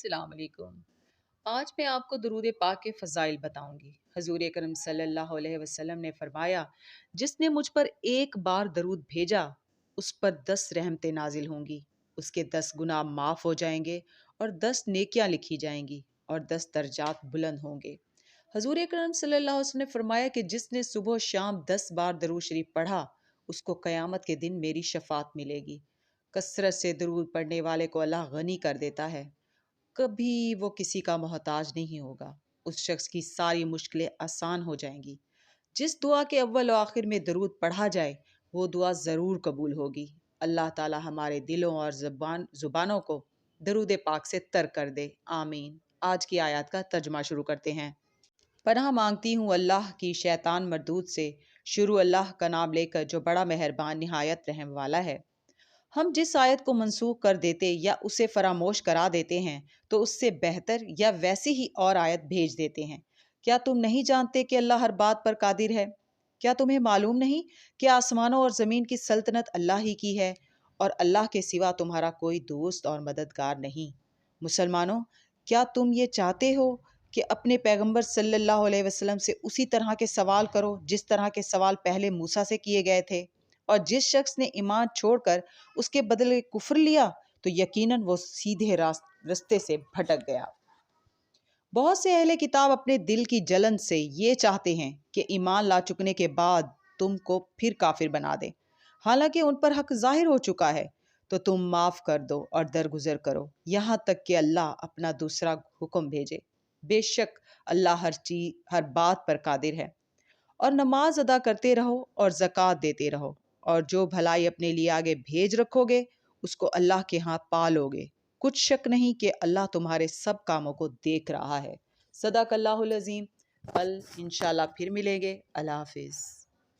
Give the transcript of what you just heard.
السلام علیکم۔ آج میں آپ کو درود پاک کے فضائل بتاؤں گی۔ حضور اکرم صلی اللہ علیہ وسلم نے فرمایا، جس نے مجھ پر ایک بار درود بھیجا اس پر 10 رحمتیں نازل ہوں گی، اس کے 10 گناہ معاف ہو جائیں گے اور 10 نیکیاں لکھی جائیں گی اور 10 درجات بلند ہوں گے۔ حضور اکرم صلی اللہ علیہ وسلم نے فرمایا کہ جس نے صبح و شام 10 بار درود شریف پڑھا اس کو قیامت کے دن میری شفاعت ملے گی۔ کثرت سے درود پڑھنے والے کو اللہ غنی کر دیتا ہے، کبھی وہ کسی کا محتاج نہیں ہوگا، اس شخص کی ساری مشکلیں آسان ہو جائیں گی۔ جس دعا کے اول و آخر میں درود پڑھا جائے وہ دعا ضرور قبول ہوگی۔ اللہ تعالی ہمارے دلوں اور زبانوں کو درود پاک سے تر کر دے، آمین۔ آج کی آیات کا ترجمہ شروع کرتے ہیں۔ پناہ مانگتی ہوں اللہ کی شیطان مردود سے۔ شروع اللہ کا نام لے کر جو بڑا مہربان نہایت رحم والا ہے۔ ہم جس آیت کو منسوخ کر دیتے یا اسے فراموش کرا دیتے ہیں تو اس سے بہتر یا ویسی ہی اور آیت بھیج دیتے ہیں۔ کیا تم نہیں جانتے کہ اللہ ہر بات پر قادر ہے؟ کیا تمہیں معلوم نہیں کہ آسمانوں اور زمین کی سلطنت اللہ ہی کی ہے اور اللہ کے سوا تمہارا کوئی دوست اور مددگار نہیں؟ مسلمانوں، کیا تم یہ چاہتے ہو کہ اپنے پیغمبر صلی اللہ علیہ وسلم سے اسی طرح کے سوال کرو جس طرح کے سوال پہلے موسیٰ سے کیے گئے تھے؟ اور جس شخص نے ایمان چھوڑ کر اس کے بدلے کفر لیا تو یقیناً وہ سیدھے راستے سے بھٹک گیا۔ بہت سے اہل کتاب اپنے دل کی جلن سے یہ چاہتے ہیں کہ ایمان لا چکنے کے بعد تم کو پھر کافر بنا دیں، حالانکہ ان پر حق ظاہر ہو چکا ہے، تو تم معاف کر دو اور درگزر کرو یہاں تک کہ اللہ اپنا دوسرا حکم بھیجے۔ بے شک اللہ ہر بات پر قادر ہے۔ اور نماز ادا کرتے رہو اور زکوٰۃ دیتے رہو، اور جو بھلائی اپنے لیے آگے بھیج رکھو گے اس کو اللہ کے ہاں پالو گے۔ کچھ شک نہیں کہ اللہ تمہارے سب کاموں کو دیکھ رہا ہے۔ صدق اللہ العظیم۔ کل انشاءاللہ پھر ملیں گے۔ اللہ حافظ۔